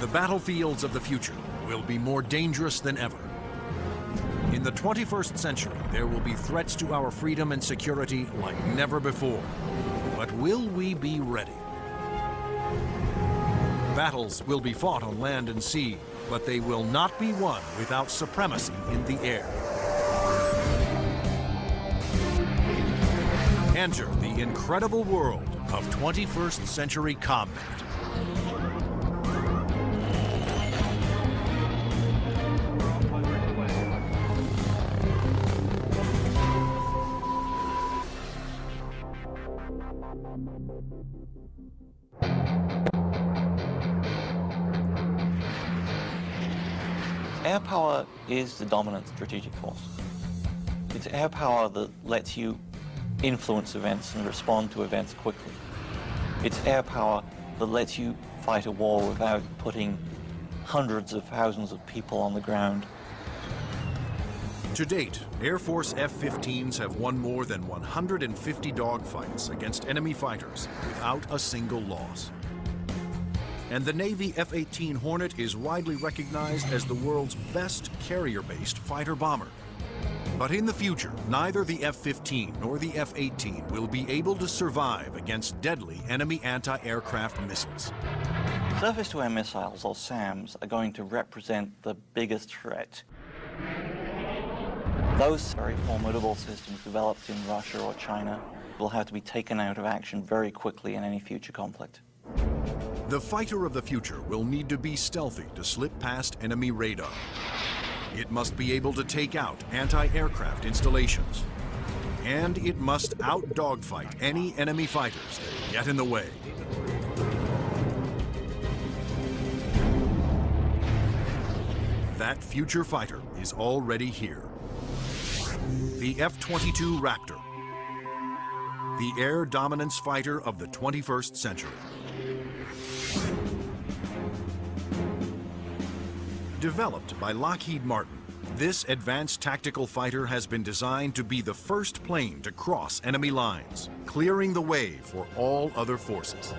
The battlefields of the future will be more dangerous than ever. In the 21st century, there will be threats to our freedom and security like never before. But will we be ready? Battles will be fought on land and sea, but they will not be won without supremacy in the air. Enter the incredible world of 21st century combat. Air power is the dominant strategic force. It's air power that lets you influence events and respond to events quickly. It's air power that lets you fight a war without putting hundreds of thousands of people on the ground. To date, Air Force F-15s have won more than 150 dogfights against enemy fighters without a single loss. And the Navy F-18 Hornet is widely recognized as the world's best carrier-based fighter bomber. But in the future, neither the F-15 nor the F-18 will be able to survive against deadly enemy anti-aircraft missiles. Surface-to-air missiles, or SAMs, are going to represent the biggest threat. Those very formidable systems developed in Russia or China will have to be taken out of action very quickly in any future conflict. The fighter of the future will need to be stealthy to slip past enemy radar. It must be able to take out anti-aircraft installations. And it must out-dogfight any enemy fighters that get in the way. That future fighter is already here. The F-22 Raptor, the air dominance fighter of the 21st century. Developed by Lockheed Martin, this advanced tactical fighter has been designed to be the first plane to cross enemy lines, clearing the way for all other forces.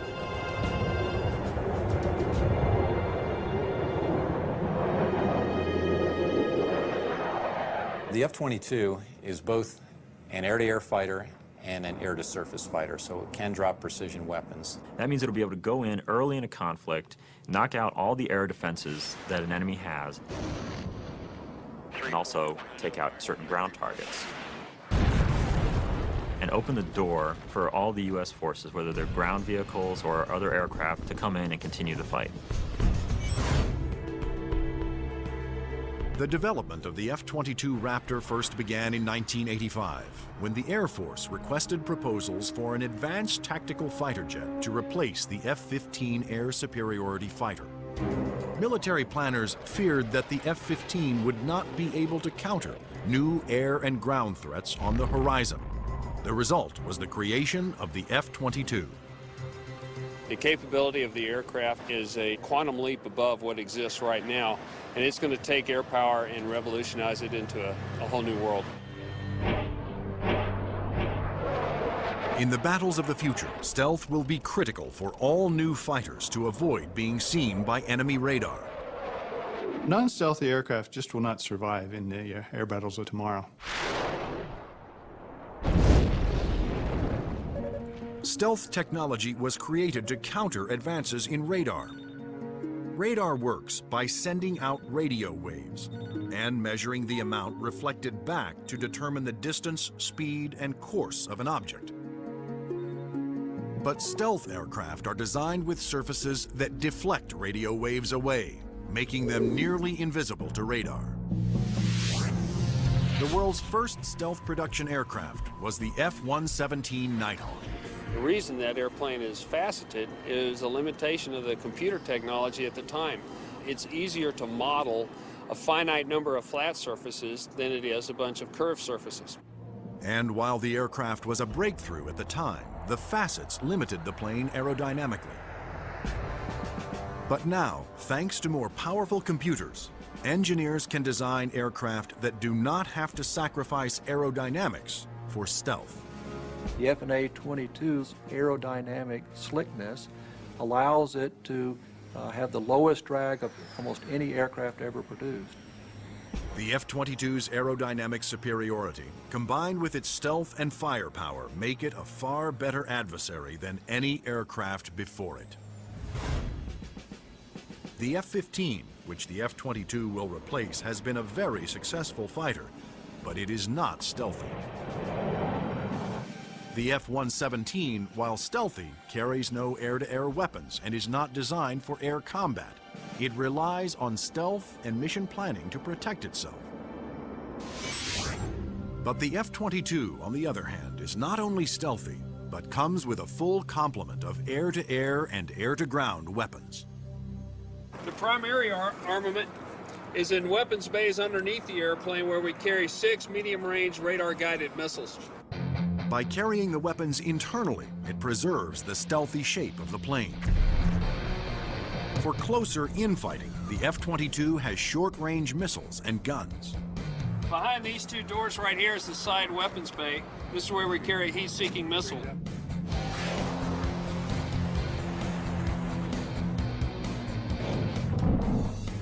The F-22 is both an air-to-air fighter and an air-to-surface fighter, so it can drop precision weapons. That means it'll be able to go in early in a conflict, knock out all the air defenses that an enemy has, and also take out certain ground targets. And open the door for all the U.S. forces, whether they're ground vehicles or other aircraft, to come in and continue the fight. The development of the F-22 Raptor first began in 1985, when the Air Force requested proposals for an advanced tactical fighter jet to replace the F-15 air superiority fighter. Military planners feared that the F-15 would not be able to counter new air and ground threats on the horizon. The result was the creation of the F-22. The capability of the aircraft is a quantum leap above what exists right now, and it's going to take air power and revolutionize it into a whole new world. In the battles of the future, stealth will be critical for all new fighters to avoid being seen by enemy radar. Non-stealthy aircraft just will not survive in the air battles of tomorrow. Stealth technology was created to counter advances in radar. Radar works by sending out radio waves and measuring the amount reflected back to determine the distance, speed, and course of an object. But stealth aircraft are designed with surfaces that deflect radio waves away, making them nearly invisible to radar. The world's first stealth production aircraft was the F-117 Nighthawk. The reason that airplane is faceted is a limitation of the computer technology at the time. It's easier to model a finite number of flat surfaces than it is a bunch of curved surfaces. And while the aircraft was a breakthrough at the time, the facets limited the plane aerodynamically. But now, thanks to more powerful computers, engineers can design aircraft that do not have to sacrifice aerodynamics for stealth. The F/A-22's aerodynamic slickness allows it to have the lowest drag of almost any aircraft ever produced. The F-22's aerodynamic superiority, combined with its stealth and firepower, make it a far better adversary than any aircraft before it. The F-15, which the F-22 will replace, has been a very successful fighter, but it is not stealthy. The F-117, while stealthy, carries no air-to-air weapons and is not designed for air combat. It relies on stealth and mission planning to protect itself. But the F-22, on the other hand, is not only stealthy, but comes with a full complement of air-to-air and air-to-ground weapons. The primary armament is in weapons bays underneath the airplane, where we carry 6 medium-range radar-guided missiles. By carrying the weapons internally, it preserves the stealthy shape of the plane. For closer infighting, the F-22 has short-range missiles and guns. Behind these two doors right here is the side weapons bay. This is where we carry a heat-seeking missile.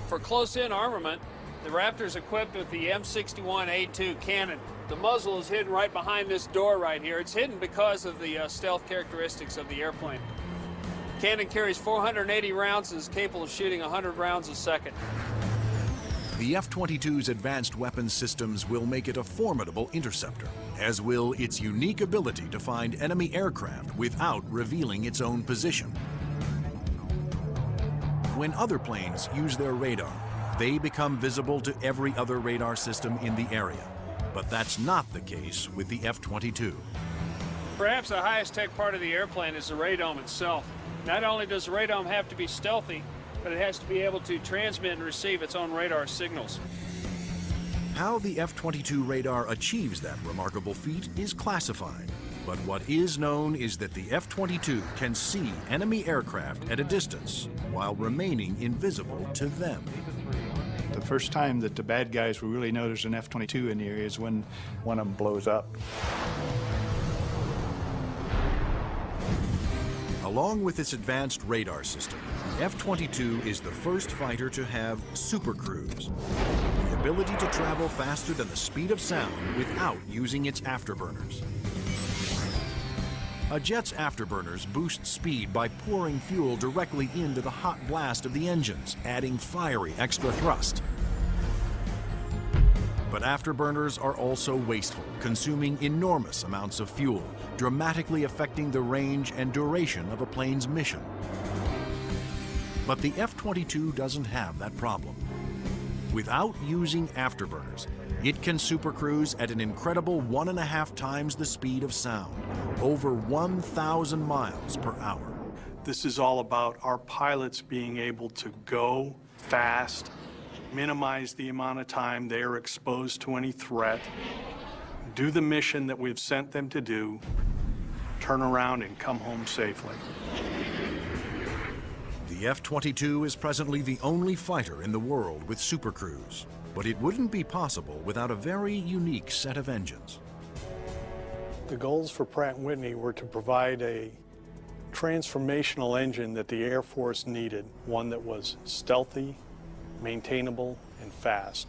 For close-in armament, the Raptor is equipped with the M61A2 cannon. The muzzle is hidden right behind this door right here. It's hidden because of the stealth characteristics of the airplane. Cannon carries 480 rounds and is capable of shooting 100 rounds a second. The F-22's advanced weapons systems will make it a formidable interceptor, as will its unique ability to find enemy aircraft without revealing its own position. When other planes use their radar, they become visible to every other radar system in the area. But that's not the case with the F-22. Perhaps the highest tech part of the airplane is the radome itself. Not only does the radome have to be stealthy, but it has to be able to transmit and receive its own radar signals. How the F-22 radar achieves that remarkable feat is classified. But what is known is that the F-22 can see enemy aircraft at a distance while remaining invisible to them. The first time that the bad guys will really know there's an F-22 in the area is when one of them blows up. Along with its advanced radar system, the F-22 is the first fighter to have supercruise, the ability to travel faster than the speed of sound without using its afterburners. A jet's afterburners boost speed by pouring fuel directly into the hot blast of the engines, adding fiery extra thrust. But afterburners are also wasteful, consuming enormous amounts of fuel, dramatically affecting the range and duration of a plane's mission. But the F-22 doesn't have that problem. Without using afterburners, it can supercruise at an incredible 1.5 times the speed of sound, over 1,000 miles per hour. This is all about our pilots being able to go fast, minimize the amount of time they are exposed to any threat, do the mission that we've sent them to do, turn around and come home safely. The F-22 is presently the only fighter in the world with supercruise, but it wouldn't be possible without a very unique set of engines. The goals for Pratt & Whitney were to provide a transformational engine that the Air Force needed, one that was stealthy, maintainable, and fast.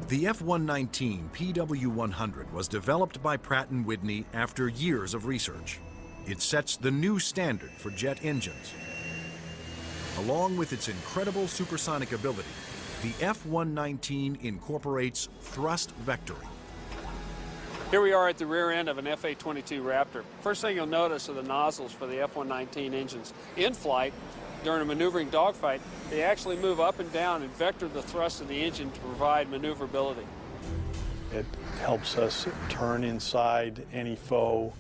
The F-119 PW100 was developed by Pratt & Whitney after years of research. It sets the new standard for jet engines. Along with its incredible supersonic ability, the F-119 incorporates thrust vectoring. Here we are at the rear end of an F-A-22 Raptor. First thing you'll notice are the nozzles for the F-119 engines. In flight, during a maneuvering dogfight, they actually move up and down and vector the thrust of the engine to provide maneuverability. It helps us turn inside any foe,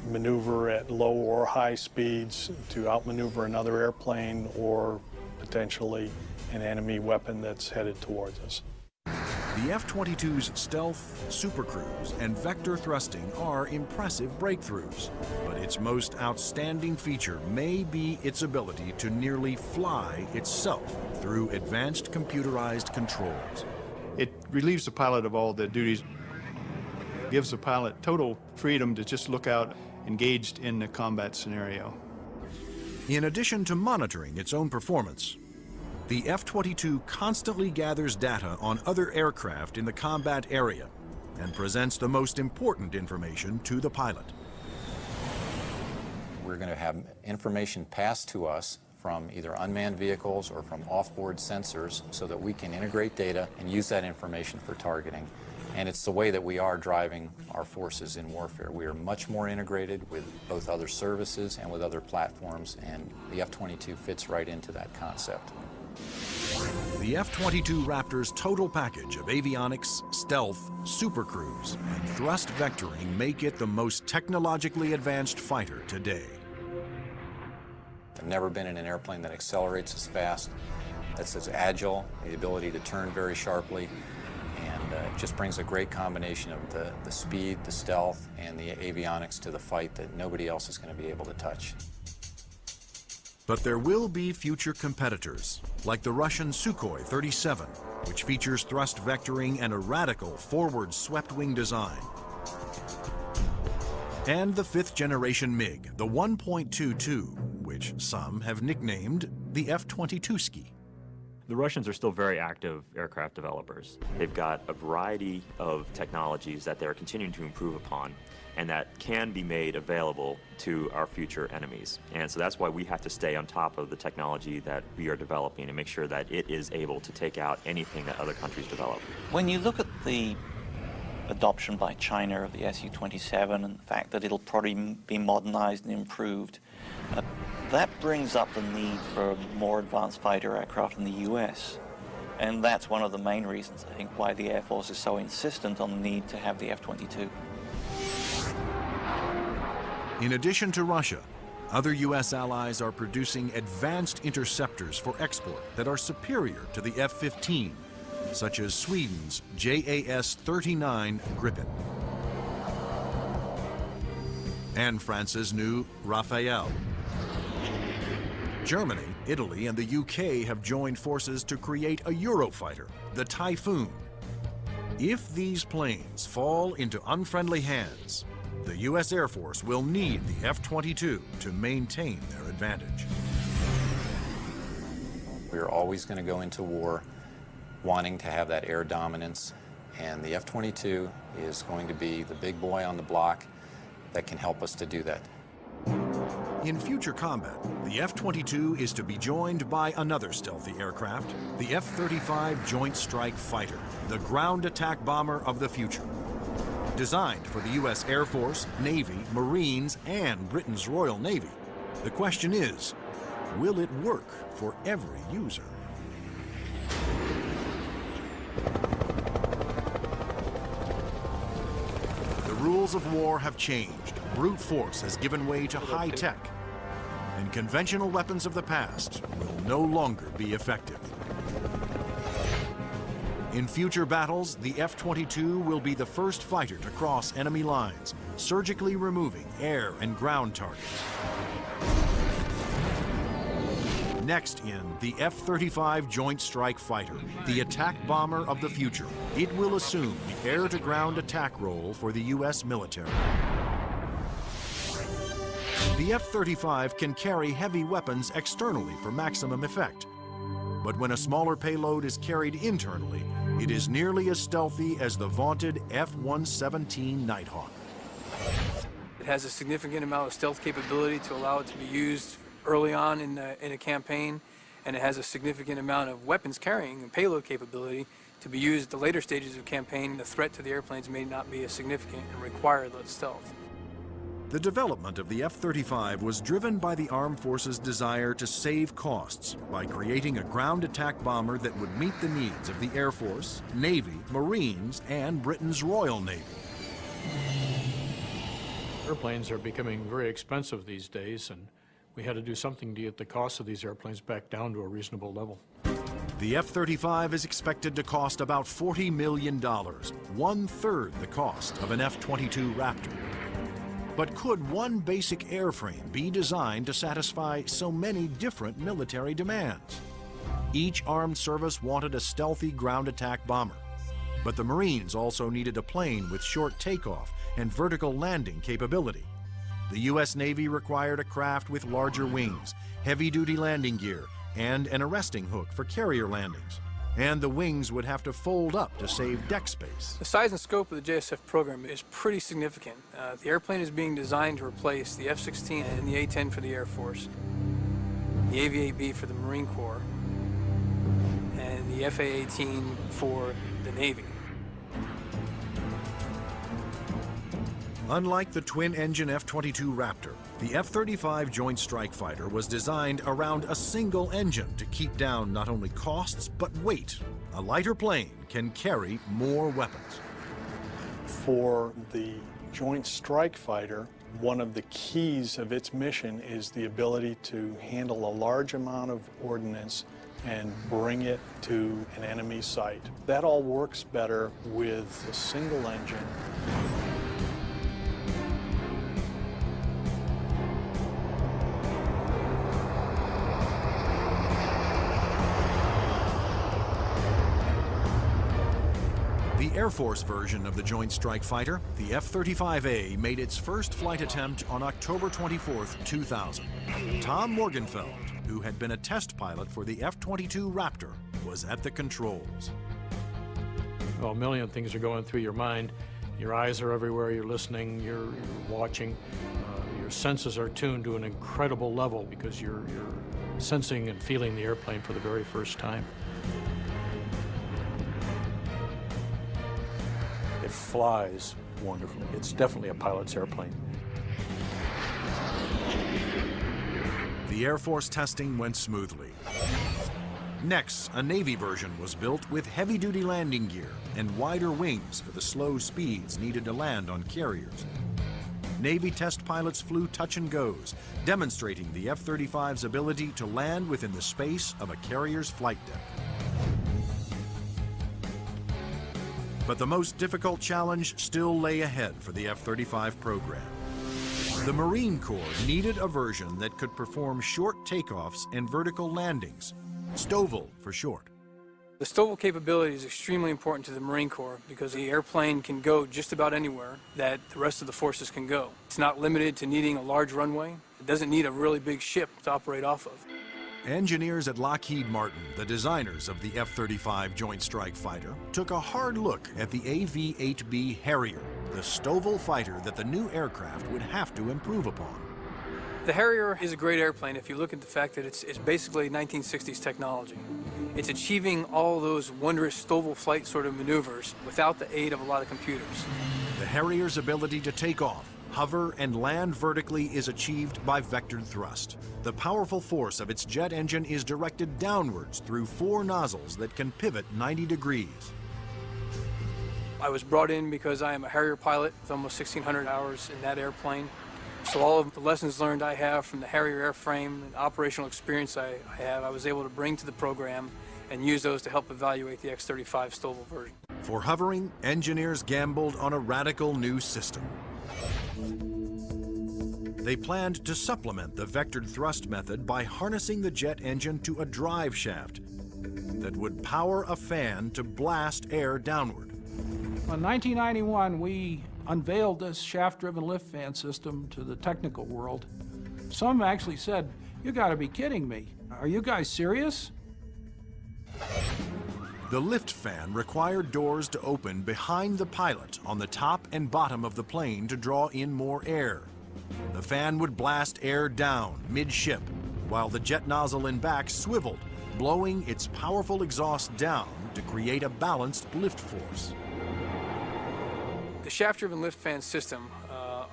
maneuver at low or high speeds to outmaneuver another airplane or potentially an enemy weapon that's headed towards us. The F-22's stealth, supercruise, and vector thrusting are impressive breakthroughs, but its most outstanding feature may be its ability to nearly fly itself through advanced computerized controls. It relieves the pilot of all the duties, gives the pilot total freedom to just look out engaged in the combat scenario. In addition to monitoring its own performance, the F-22 constantly gathers data on other aircraft in the combat area and presents the most important information to the pilot. We're going to have information passed to us from either unmanned vehicles or from off-board sensors so that we can integrate data and use that information for targeting. And it's the way that we are driving our forces in warfare. We are much more integrated with both other services and with other platforms, and the F-22 fits right into that concept. The F-22 Raptor's total package of avionics, stealth, supercruise, and thrust vectoring make it the most technologically advanced fighter today. I've never been in an airplane that accelerates as fast, that's as agile, the ability to turn very sharply, and it just brings a great combination of the speed, the stealth, and the avionics to the fight that nobody else is going to be able to touch. But there will be future competitors, like the Russian Sukhoi 37, which features thrust vectoring and a radical forward swept-wing design. And the fifth-generation MiG, the 1.22, which some have nicknamed the F-22ski. The Russians are still very active aircraft developers. They've got a variety of technologies that they're continuing to improve upon and that can be made available to our future enemies. And so that's why we have to stay on top of the technology that we are developing and make sure that it is able to take out anything that other countries develop. When you look at the adoption by China of the Su-27 and the fact that it'll probably be modernized and improved, that brings up the need for more advanced fighter aircraft in the US. And that's one of the main reasons, I think, why the Air Force is so insistent on the need to have the F-22. In addition to Russia, other U.S. allies are producing advanced interceptors for export that are superior to the F-15, such as Sweden's JAS-39 Gripen and France's new Rafale. Germany, Italy, and the UK have joined forces to create a Eurofighter, the Typhoon. If these planes fall into unfriendly hands, the U.S. Air Force will need the F-22 to maintain their advantage. We're always going to go into war wanting to have that air dominance, and the F-22 is going to be the big boy on the block that can help us to do that. In future combat, the F-22 is to be joined by another stealthy aircraft, the F-35 Joint Strike Fighter, the ground attack bomber of the future. Designed for the U.S. Air Force, Navy, Marines, and Britain's Royal Navy, the question is, will it work for every user? The rules of war have changed. Brute force has given way to high tech, and conventional weapons of the past will no longer be effective. In future battles, the F-22 will be the first fighter to cross enemy lines, surgically removing air and ground targets. Next in the F-35 Joint Strike Fighter, the attack bomber of the future. It will assume the air-to-ground attack role for the U.S. military. The F-35 can carry heavy weapons externally for maximum effect. But when a smaller payload is carried internally, it is nearly as stealthy as the vaunted F-117 Nighthawk. It has a significant amount of stealth capability to allow it to be used early on in a campaign, and it has a significant amount of weapons carrying and payload capability to be used at the later stages of campaign. The threat to the airplanes may not be as significant and require that stealth. The development of the F-35 was driven by the Armed Forces' desire to save costs by creating a ground attack bomber that would meet the needs of the Air Force, Navy, Marines, and Britain's Royal Navy. Airplanes are becoming very expensive these days, and we had to do something to get the cost of these airplanes back down to a reasonable level. The F-35 is expected to cost about $40 million, one-third the cost of an F-22 Raptor. But could one basic airframe be designed to satisfy so many different military demands? Each armed service wanted a stealthy ground attack bomber, but the Marines also needed a plane with short takeoff and vertical landing capability. The U.S. Navy required a craft with larger wings, heavy-duty landing gear, and an arresting hook for carrier landings. And the wings would have to fold up to save deck space. The size and scope of the JSF program is pretty significant. The airplane is being designed to replace the F-16 and the A-10 for the Air Force, the AV-8B for the Marine Corps, and the FA-18 for the Navy. Unlike the twin-engine F-22 Raptor, the F-35 Joint Strike Fighter was designed around a single engine to keep down not only costs, but weight. A lighter plane can carry more weapons. For the Joint Strike Fighter, one of the keys of its mission is the ability to handle a large amount of ordnance and bring it to an enemy site. That all works better with a single engine. The Air Force version of the Joint Strike Fighter, the F-35A, made its first flight attempt on October 24, 2000. Tom Morgenfeld, who had been a test pilot for the F-22 Raptor, was at the controls. Well, a million things are going through your mind. Your eyes are everywhere, you're listening, you're watching. Your senses are tuned to an incredible level because you're sensing and feeling the airplane for the very first time. It flies wonderfully. It's definitely a pilot's airplane. The Air Force testing went smoothly. Next, a Navy version was built with heavy-duty landing gear and wider wings for the slow speeds needed to land on carriers. Navy test pilots flew touch and goes, demonstrating the F-35's ability to land within the space of a carrier's flight deck. But the most difficult challenge still lay ahead for the F-35 program. The Marine Corps needed a version that could perform short takeoffs and vertical landings, STOVL for short. The STOVL capability is extremely important to the Marine Corps because the airplane can go just about anywhere that the rest of the forces can go. It's not limited to needing a large runway. It doesn't need a really big ship to operate off of. Engineers at Lockheed Martin, the designers of the F-35 Joint Strike Fighter, took a hard look at the AV-8B Harrier, the STOVL fighter that the new aircraft would have to improve upon. The Harrier is a great airplane if you look at the fact that it's basically 1960s technology. It's achieving all those wondrous STOVL flight sort of maneuvers without the aid of a lot of computers. The Harrier's ability to take off, hover, and land vertically is achieved by vectored thrust. The powerful force of its jet engine is directed downwards through 4 nozzles that can pivot 90 degrees. I was brought in because I am a Harrier pilot with almost 1,600 hours in that airplane. So all of the lessons learned I have from the Harrier airframe and operational experience I have, I was able to bring to the program and use those to help evaluate the X-35 STOVL version. For hovering, engineers gambled on a radical new system. They planned to supplement the vectored thrust method by harnessing the jet engine to a drive shaft that would power a fan to blast air downward. In 1991, we unveiled this shaft-driven lift fan system to the technical world. Some actually said, "You gotta be kidding me. Are you guys serious?" The lift fan required doors to open behind the pilot on the top and bottom of the plane to draw in more air. The fan would blast air down mid-ship, while the jet nozzle in back swiveled, blowing its powerful exhaust down to create a balanced lift force. The shaft-driven lift fan system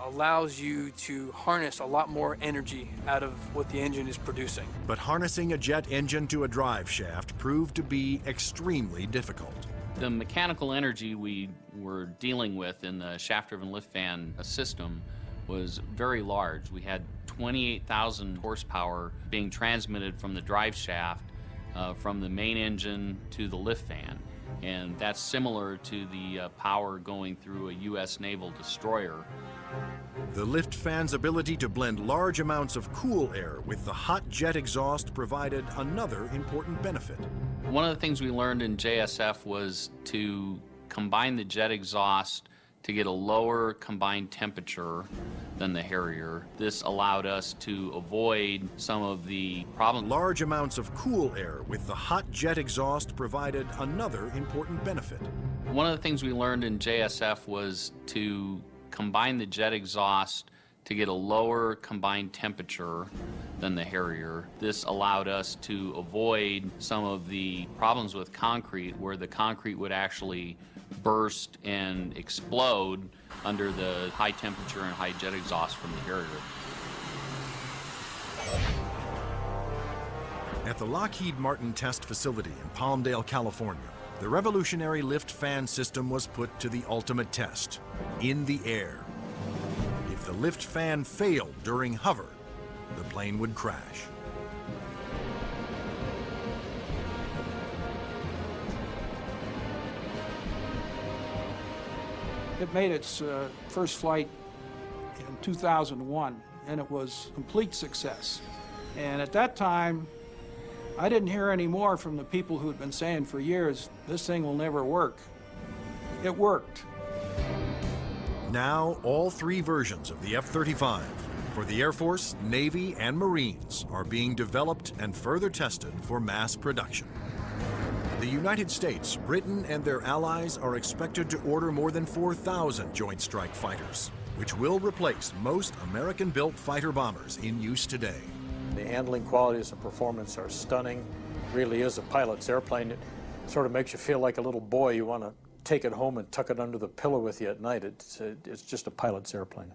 allows you to harness a lot more energy out of what the engine is producing. But harnessing a jet engine to a drive shaft proved to be extremely difficult. The mechanical energy we were dealing with in the shaft-driven lift fan system was very large. We had 28,000 horsepower being transmitted from the drive shaft from the main engine to the lift fan. And that's similar to the power going through a U.S. naval destroyer. The lift fan's ability to blend large amounts of cool air with the hot jet exhaust provided another important benefit. One of the things we learned in JSF was to combine the jet exhaust to get a lower combined temperature than the Harrier. This allowed us to avoid some of the problems. Large amounts of cool air with the hot jet exhaust provided another important benefit. One of the things we learned in JSF was to combine the jet exhaust to get a lower combined temperature than the Harrier. This allowed us to avoid some of the problems with concrete where the concrete would actually burst and explode under the high temperature and high jet exhaust from the Harrier. At the Lockheed Martin test facility in Palmdale, California, the revolutionary lift fan system was put to the ultimate test, in the air. If the lift fan failed during hover, the plane would crash. It made its first flight in 2001, and it was a complete success. And at that time, I didn't hear any more from the people who had been saying for years, this thing will never work. It worked. Now, all three versions of the F-35 for the Air Force, Navy, and Marines are being developed and further tested for mass production. The United States, Britain, and their allies are expected to order more than 4,000 Joint Strike Fighters, which will replace most American-built fighter bombers in use today. The handling qualities and performance are stunning. It really is a pilot's airplane. It sort of makes you feel like a little boy. You want to take it home and tuck it under the pillow with you at night. It's just a pilot's airplane.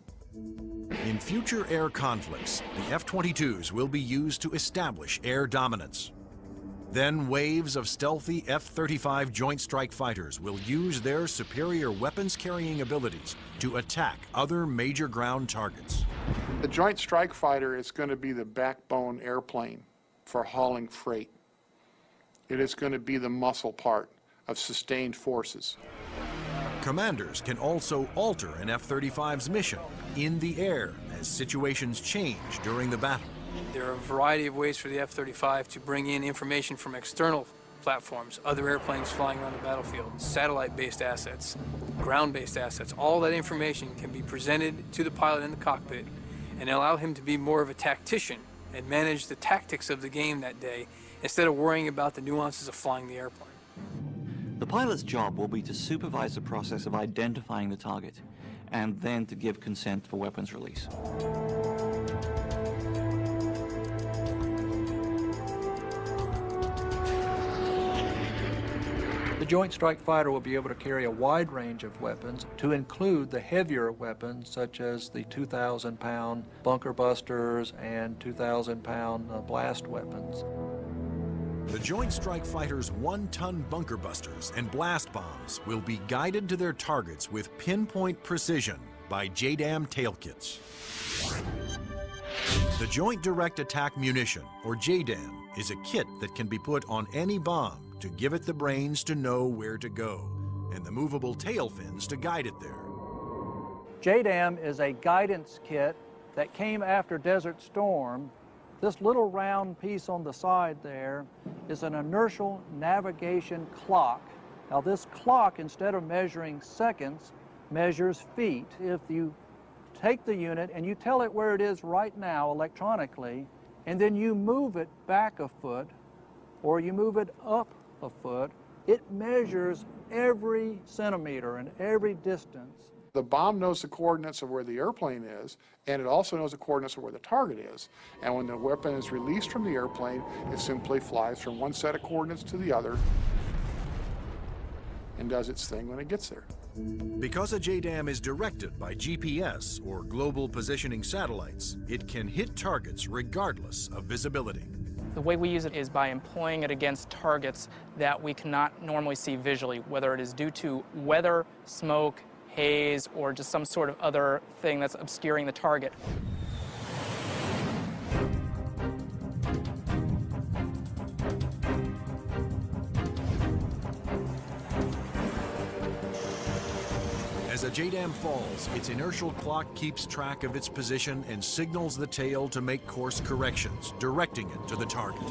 In future air conflicts, the F-22s will be used to establish air dominance. Then waves of stealthy F-35 Joint Strike Fighters will use their superior weapons-carrying abilities to attack other major ground targets. The Joint Strike Fighter is going to be the backbone airplane for hauling freight. It is going to be the muscle part of sustained forces. Commanders can also alter an F-35's mission in the air as situations change during the battle. There are a variety of ways for the F-35 to bring in information from external platforms, other airplanes flying around the battlefield, satellite-based assets, ground-based assets. All that information can be presented to the pilot in the cockpit and allow him to be more of a tactician and manage the tactics of the game that day instead of worrying about the nuances of flying the airplane. The pilot's job will be to supervise the process of identifying the target and then to give consent for weapons release. The Joint Strike Fighter will be able to carry a wide range of weapons, to include the heavier weapons such as the 2,000-pound bunker busters and 2,000-pound blast weapons. The Joint Strike Fighter's 1-ton bunker busters and blast bombs will be guided to their targets with pinpoint precision by JDAM tail kits. The Joint Direct Attack Munition, or JDAM, is a kit that can be put on any bomb to give it the brains to know where to go, and the movable tail fins to guide it there. JDAM is a guidance kit that came after Desert Storm. This little round piece on the side there is an inertial navigation clock. Now this clock, instead of measuring seconds, measures feet. If you take the unit and you tell it where it is right now electronically, and then you move it back a foot, or you move it up a foot, it measures every centimeter and every distance. The bomb knows the coordinates of where the airplane is, and it also knows the coordinates of where the target is. And when the weapon is released from the airplane, it simply flies from one set of coordinates to the other and does its thing when it gets there. Because a JDAM is directed by GPS, or global positioning satellites, it can hit targets regardless of visibility. The way we use it is by employing it against targets that we cannot normally see visually, whether it is due to weather, smoke, haze, or just some sort of other thing that's obscuring the target. As a JDAM falls, its inertial clock keeps track of its position and signals the tail to make course corrections, directing it to the target.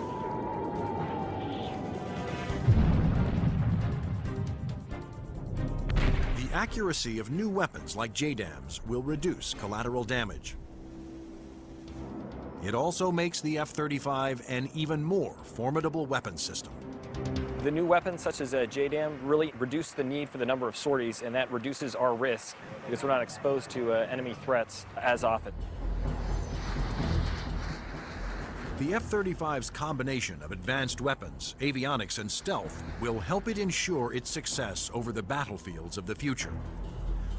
The accuracy of new weapons like JDAMs will reduce collateral damage. It also makes the F-35 an even more formidable weapon system. The new weapons such as JDAM really reduce the need for the number of sorties, and that reduces our risk because we're not exposed to enemy threats as often. The F-35's combination of advanced weapons, avionics, and stealth will help it ensure its success over the battlefields of the future.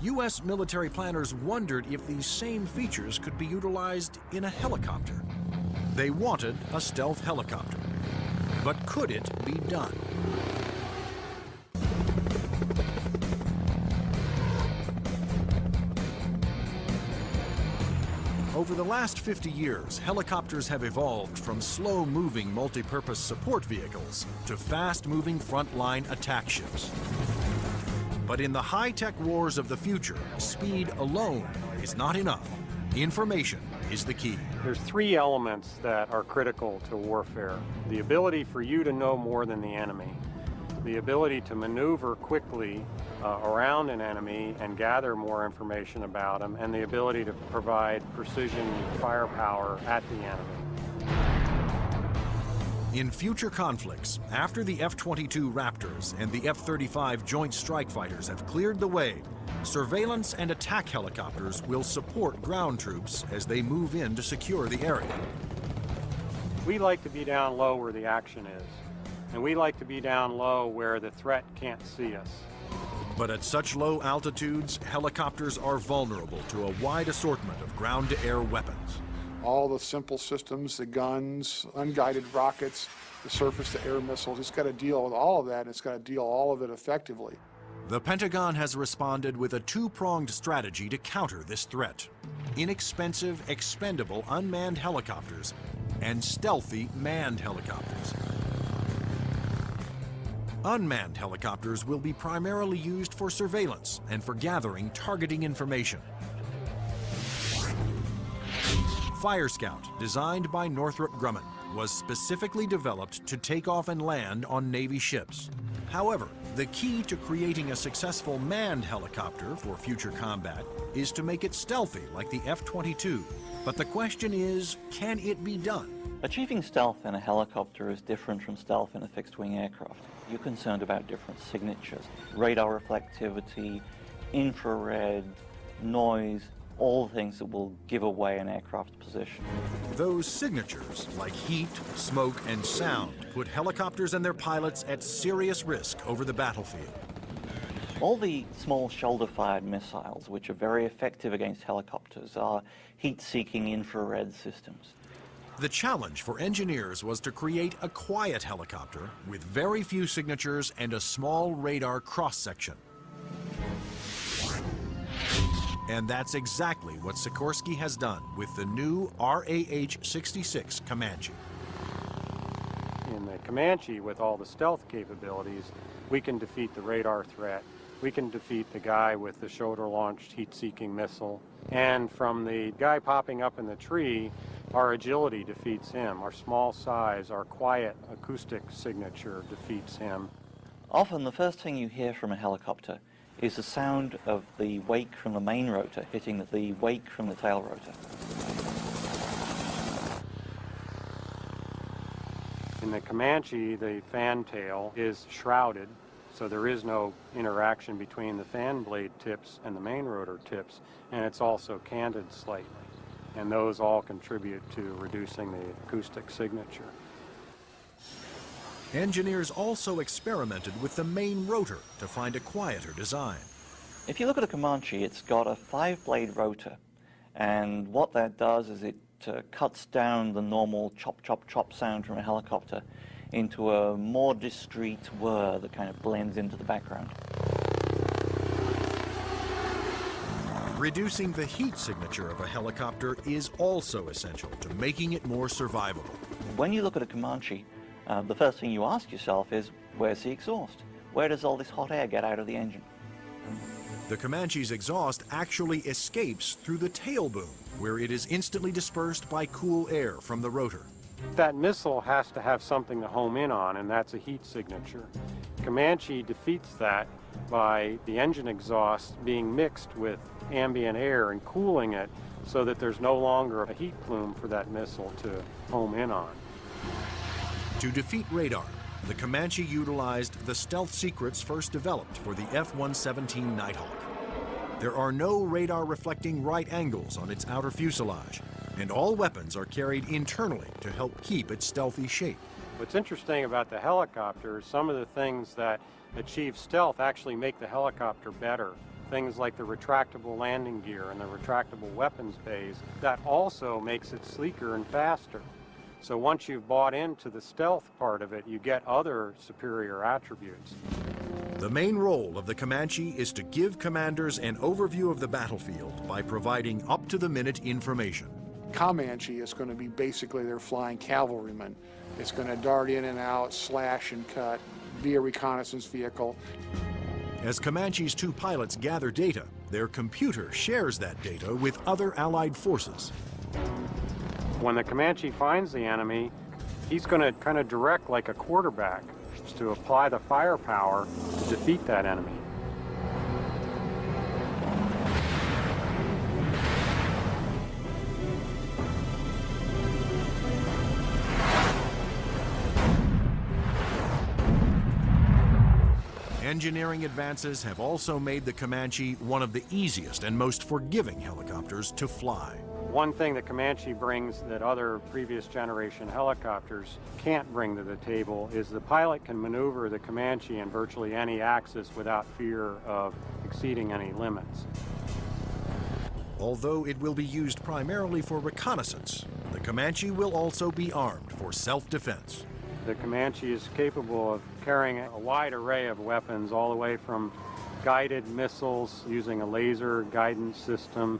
U.S. military planners wondered if these same features could be utilized in a helicopter. They wanted a stealth helicopter. But could it be done? Over the last 50 years, helicopters have evolved from slow-moving multi-purpose support vehicles to fast-moving frontline attack ships. But in the high-tech wars of the future, speed alone is not enough. Information is the key. There's three elements that are critical to warfare. The ability for you to know more than the enemy, the ability to maneuver quickly around an enemy and gather more information about them, and the ability to provide precision firepower at the enemy. In future conflicts, after the F-22 Raptors and the F-35 Joint Strike Fighters have cleared the way, surveillance and attack helicopters will support ground troops as they move in to secure the area. We like to be down low where the action is, and we like to be down low where the threat can't see us. But at such low altitudes, helicopters are vulnerable to a wide assortment of ground-to-air weapons. All the simple systems, the guns, unguided rockets, the surface-to-air missiles, it's got to deal with all of that, and it's got to deal all of it effectively. The Pentagon has responded with a two-pronged strategy to counter this threat: inexpensive, expendable unmanned helicopters and stealthy manned helicopters. Unmanned helicopters will be primarily used for surveillance and for gathering targeting information. Fire Scout, designed by Northrop Grumman, was specifically developed to take off and land on Navy ships. However, the key to creating a successful manned helicopter for future combat is to make it stealthy like the F-22. But the question is, can it be done? Achieving stealth in a helicopter is different from stealth in a fixed-wing aircraft. You're concerned about different signatures: radar reflectivity, infrared, noise, all things that will give away an aircraft's position. Those signatures, like heat, smoke, and sound, put helicopters and their pilots at serious risk over the battlefield. All the small shoulder-fired missiles, which are very effective against helicopters, are heat-seeking infrared systems. The challenge for engineers was to create a quiet helicopter with very few signatures and a small radar cross-section. And that's exactly what Sikorsky has done with the new RAH-66 Comanche. In the Comanche, with all the stealth capabilities, we can defeat the radar threat. We can defeat the guy with the shoulder-launched heat-seeking missile. And from the guy popping up in the tree, our agility defeats him. Our small size, our quiet acoustic signature defeats him. Often the first thing you hear from a helicopter is the sound of the wake from the main rotor hitting the wake from the tail rotor. In the Comanche, the fan tail is shrouded, so there is no interaction between the fan blade tips and the main rotor tips, and it's also canted slightly. And those all contribute to reducing the acoustic signature. Engineers also experimented with the main rotor to find a quieter design. If you look at a Comanche, it's got a 5-blade rotor, and what that does is it cuts down the normal chop, chop, chop sound from a helicopter into a more discreet whir that kind of blends into the background. Reducing the heat signature of a helicopter is also essential to making it more survivable. When you look at a Comanche, the first thing you ask yourself is, where's the exhaust? Where does all this hot air get out of the engine? The Comanche's exhaust actually escapes through the tail boom, where it is instantly dispersed by cool air from the rotor. That missile has to have something to home in on, and that's a heat signature. Comanche defeats that by the engine exhaust being mixed with ambient air and cooling it so that there's no longer a heat plume for that missile to home in on. To defeat radar, the Comanche utilized the stealth secrets first developed for the F-117 Nighthawk. There are no radar-reflecting right angles on its outer fuselage, and all weapons are carried internally to help keep its stealthy shape. What's interesting about the helicopter is some of the things that achieve stealth actually make the helicopter better. Things like the retractable landing gear and the retractable weapons bays, that also makes it sleeker and faster. So once you've bought into the stealth part of it, you get other superior attributes. The main role of the Comanche is to give commanders an overview of the battlefield by providing up-to-the-minute information. Comanche is going to be basically their flying cavalryman. It's going to dart in and out, slash and cut, be a reconnaissance vehicle. As Comanche's two pilots gather data, their computer shares that data with other Allied forces. When the Comanche finds the enemy, he's going to kind of direct like a quarterback to apply the firepower to defeat that enemy. Engineering advances have also made the Comanche one of the easiest and most forgiving helicopters to fly. One thing that Comanche brings that other previous generation helicopters can't bring to the table is the pilot can maneuver the Comanche in virtually any axis without fear of exceeding any limits. Although it will be used primarily for reconnaissance, the Comanche will also be armed for self-defense. The Comanche is capable of carrying a wide array of weapons, all the way from guided missiles using a laser guidance system,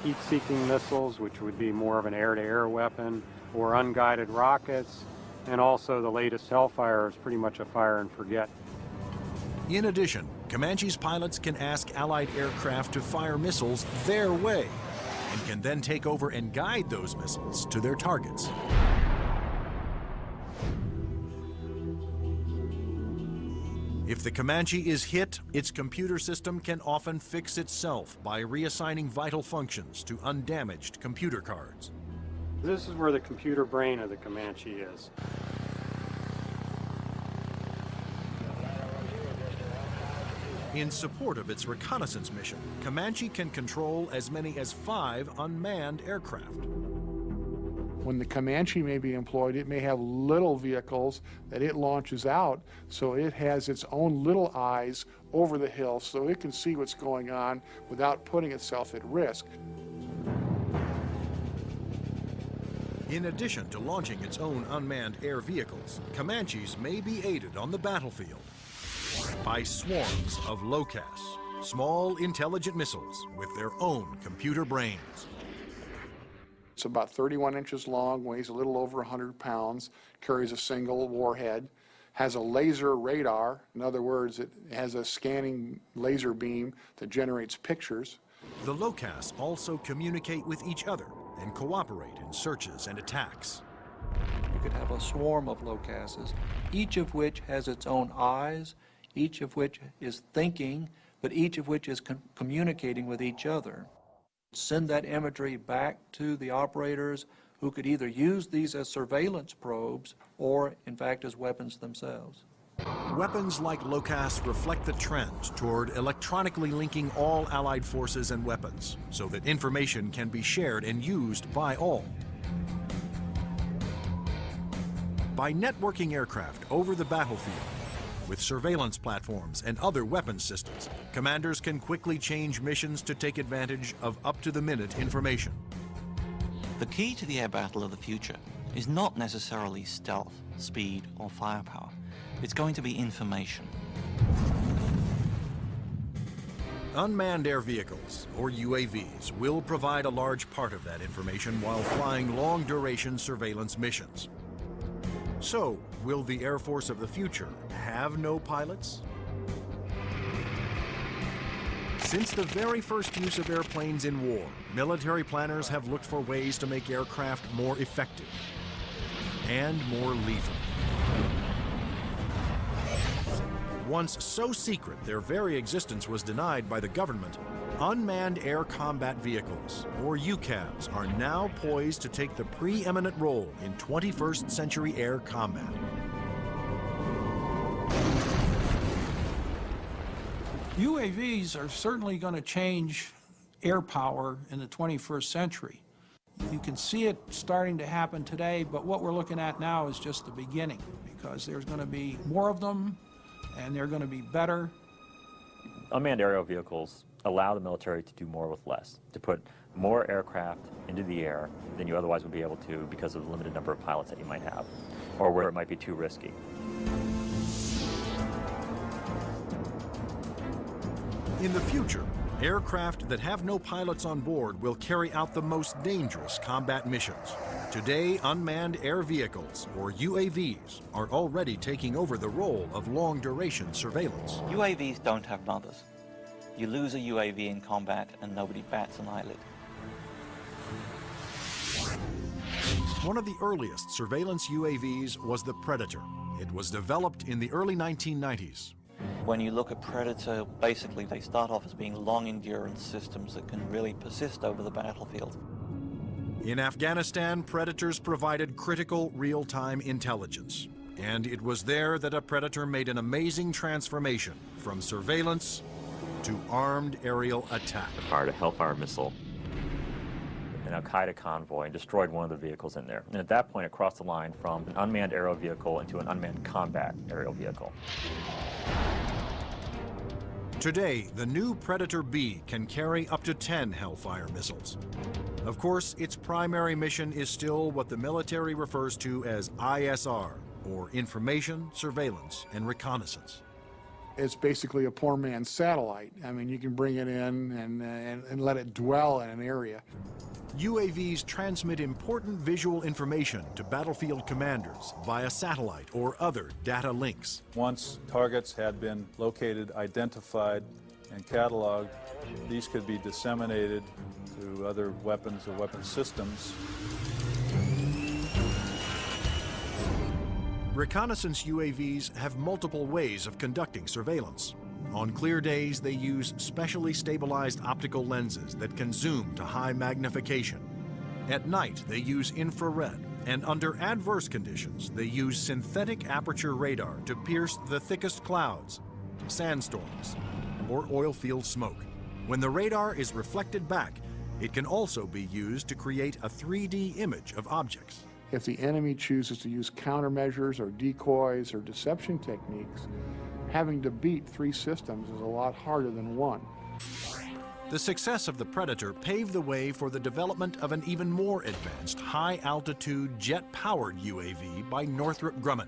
heat-seeking missiles, which would be more of an air-to-air weapon, or unguided rockets, and also the latest Hellfire is pretty much a fire and forget. In addition, Comanche's pilots can ask Allied aircraft to fire missiles their way, and can then take over and guide those missiles to their targets. If the Comanche is hit, its computer system can often fix itself by reassigning vital functions to undamaged computer cards. This is where the computer brain of the Comanche is. In support of its reconnaissance mission, Comanche can control as many as 5 unmanned aircraft. When the Comanche may be employed, it may have little vehicles that it launches out, so it has its own little eyes over the hill so it can see what's going on without putting itself at risk. In addition to launching its own unmanned air vehicles, Comanches may be aided on the battlefield by swarms of LOCAS, small intelligent missiles with their own computer brains. It's about 31 inches long, weighs a little over 100 pounds, carries a single warhead, has a laser radar. In other words, it has a scanning laser beam that generates pictures. The LOCAS also communicate with each other and cooperate in searches and attacks. You could have a swarm of LOCASes, each of which has its own eyes, each of which is thinking, but each of which is communicating with each other. Send that imagery back to the operators who could either use these as surveillance probes or, in fact, as weapons themselves. Weapons like LOCAS reflect the trend toward electronically linking all Allied forces and weapons so that information can be shared and used by all. By networking aircraft over the battlefield, with surveillance platforms and other weapons systems, commanders can quickly change missions to take advantage of up-to-the-minute information. The key to the air battle of the future is not necessarily stealth, speed, or firepower. It's going to be information. Unmanned air vehicles, or UAVs, will provide a large part of that information while flying long-duration surveillance missions. So, will the Air Force of the future have no pilots? Since the very first use of airplanes in war, military planners have looked for ways to make aircraft more effective and more lethal. once so secret their very existence was denied by the government, unmanned air combat vehicles, or UCAVs, are now poised to take the preeminent role in 21st century air combat. UAVs are certainly going to change air power in the 21st century. You can see it starting to happen today, but what we're looking at now is just the beginning, because there's going to be more of them, and they're going to be better. Unmanned aerial vehicles allow the military to do more with less, to put more aircraft into the air than you otherwise would be able to because of the limited number of pilots that you might have, or where it might be too risky. In the future, aircraft that have no pilots on board will carry out the most dangerous combat missions. Today, unmanned air vehicles, or UAVs, are already taking over the role of long-duration surveillance. UAVs don't have mothers. You lose a UAV in combat and nobody bats an eyelid. One of the earliest surveillance UAVs was the Predator. It was developed in the early 1990s. When you look at Predator, basically they start off as being long-endurance systems that can really persist over the battlefield. In Afghanistan, Predators provided critical real-time intelligence. And it was there that a Predator made an amazing transformation from surveillance to armed aerial attack. Fired a Hellfire missile, an Al-Qaeda convoy, and destroyed one of the vehicles in there. And at that point, it crossed the line from an unmanned aerial vehicle into an unmanned combat aerial vehicle. Today, the new Predator B can carry up to 10 Hellfire missiles. Of course, its primary mission is still what the military refers to as ISR, or Information, Surveillance, and Reconnaissance. It's basically a poor man's satellite. I mean, you can bring it in and let it dwell in an area. UAVs transmit important visual information to battlefield commanders via satellite or other data links. Once targets had been located, identified, and cataloged, these could be disseminated to other weapons or weapon systems. Reconnaissance UAVs have multiple ways of conducting surveillance. On clear days, they use specially stabilized optical lenses that can zoom to high magnification. At night, they use infrared, and under adverse conditions, they use synthetic aperture radar to pierce the thickest clouds, sandstorms, or oil field smoke. When the radar is reflected back, it can also be used to create a 3D image of objects. If the enemy chooses to use countermeasures or decoys or deception techniques, having to beat 3 systems is a lot harder than 1. The success of the Predator paved the way for the development of an even more advanced high-altitude jet-powered UAV by Northrop Grumman.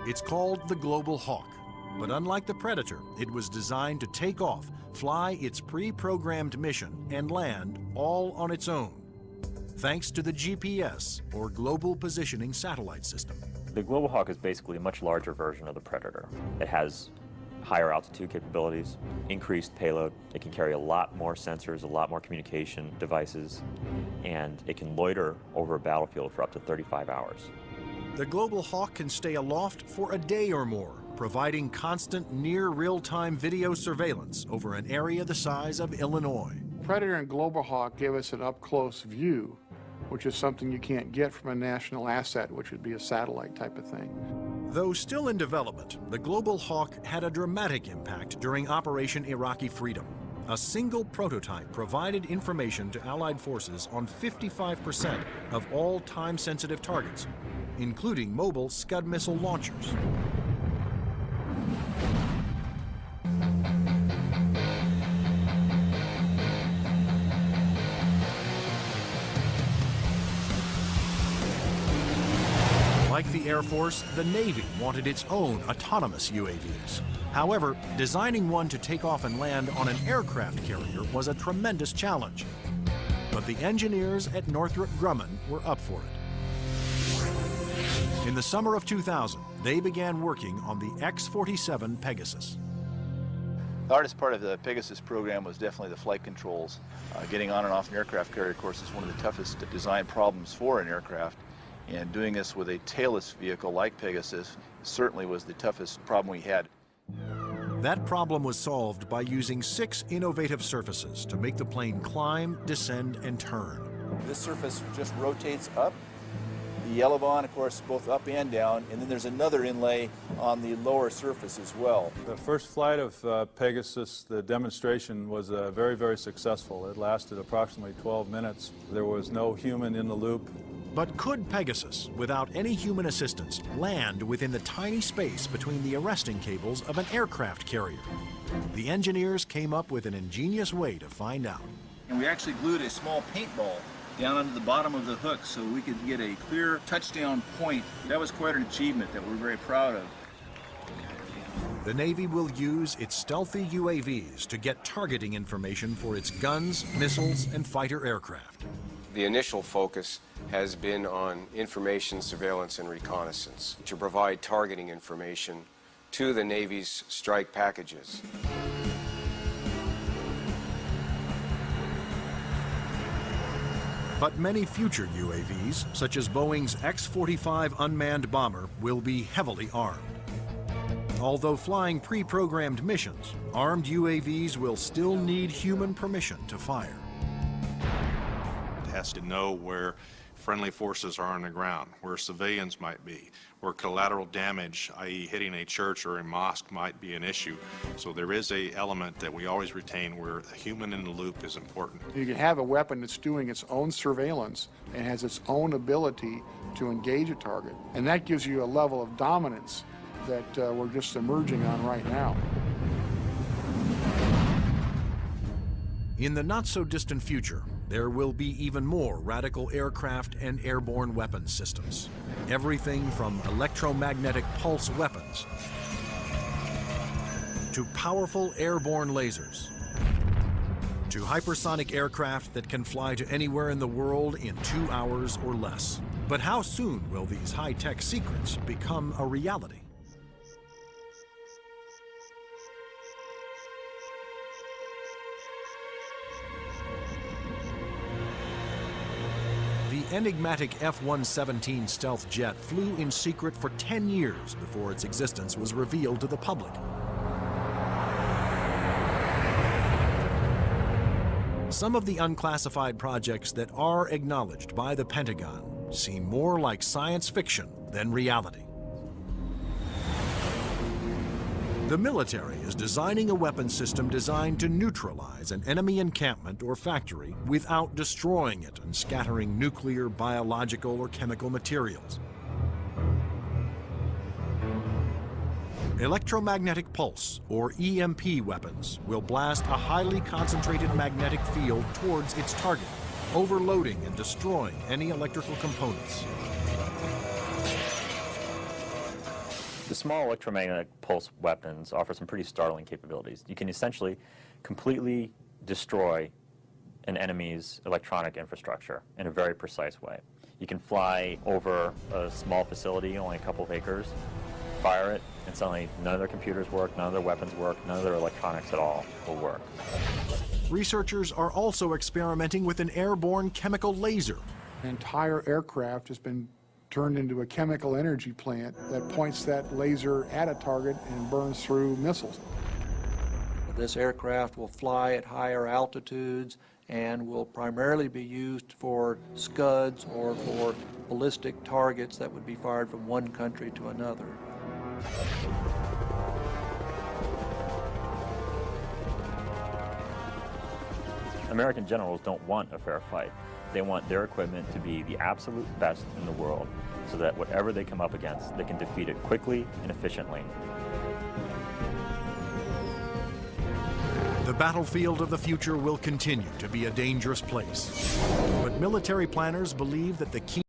It's called the Global Hawk, but unlike the Predator, it was designed to take off, fly its pre-programmed mission, and land all on its own, thanks to the GPS, or Global Positioning Satellite System. The Global Hawk is basically a much larger version of the Predator. It has higher altitude capabilities, increased payload. It can carry a lot more sensors, a lot more communication devices, and it can loiter over a battlefield for up to 35 hours. The Global Hawk can stay aloft for a day or more, providing constant near real-time video surveillance over an area the size of Illinois. Predator and Global Hawk give us an up-close view, which is something you can't get from a national asset, which would be a satellite type of thing. Though still in development, the Global Hawk had a dramatic impact during Operation Iraqi Freedom. A single prototype provided information to Allied forces on 55% of all time-sensitive targets, including mobile Scud missile launchers. Like the Air Force, the Navy wanted its own autonomous UAVs. However, designing one to take off and land on an aircraft carrier was a tremendous challenge. But the engineers at Northrop Grumman were up for it. In the summer of 2000, they began working on the X-47 Pegasus. The hardest part of the Pegasus program was definitely the flight controls. Getting on and off an aircraft carrier, of course, is one of the toughest design problems for an aircraft. And doing this with a tailless vehicle like Pegasus certainly was the toughest problem we had. That problem was solved by using 6 innovative surfaces to make the plane climb, descend, and turn. This surface just rotates up. The elevon, of course, both up and down, and then there's another inlay on the lower surface as well. The first flight of Pegasus, the demonstration was very, very successful. It lasted approximately 12 minutes. There was no human in the loop. But could Pegasus, without any human assistance, land within the tiny space between the arresting cables of an aircraft carrier? The engineers came up with an ingenious way to find out. And we actually glued a small paintball down onto the bottom of the hook so we could get a clear touchdown point. That was quite an achievement that we're very proud of. The Navy will use its stealthy UAVs to get targeting information for its guns, missiles, and fighter aircraft. The initial focus has been on information, surveillance, and reconnaissance to provide targeting information to the Navy's strike packages. But many future UAVs, such as Boeing's X-45 unmanned bomber, will be heavily armed. Although flying pre-programmed missions, armed UAVs will still need human permission to fire. It has to know where friendly forces are on the ground, where civilians might be, where collateral damage, i.e. hitting a church or a mosque, might be an issue. So there is an element that we always retain where a human in the loop is important. You can have a weapon that's doing its own surveillance and has its own ability to engage a target. And that gives you a level of dominance that we're just emerging on right now. In the not-so-distant future, there will be even more radical aircraft and airborne weapons systems. Everything from electromagnetic pulse weapons to powerful airborne lasers to hypersonic aircraft that can fly to anywhere in the world in 2 hours or less. But how soon will these high-tech secrets become a reality? The enigmatic F-117 stealth jet flew in secret for 10 years before its existence was revealed to the public. Some of the unclassified projects that are acknowledged by the Pentagon seem more like science fiction than reality. The military is designing a weapon system designed to neutralize an enemy encampment or factory without destroying it and scattering nuclear, biological, or chemical materials. Electromagnetic pulse, or EMP weapons, will blast a highly concentrated magnetic field towards its target, overloading and destroying any electrical components. The small electromagnetic pulse weapons offer some pretty startling capabilities. You can essentially completely destroy an enemy's electronic infrastructure in a very precise way. You can fly over a small facility, only a couple of acres, fire it, and suddenly none of their computers work, none of their weapons work, none of their electronics at all will work. Researchers are also experimenting with an airborne chemical laser. An entire aircraft has been turned into a chemical energy plant that points that laser at a target and burns through missiles. This aircraft will fly at higher altitudes and will primarily be used for Scuds or for ballistic targets that would be fired from one country to another. American generals don't want a fair fight. They want their equipment to be the absolute best in the world so that whatever they come up against, they can defeat it quickly and efficiently. The battlefield of the future will continue to be a dangerous place. But military planners believe that the key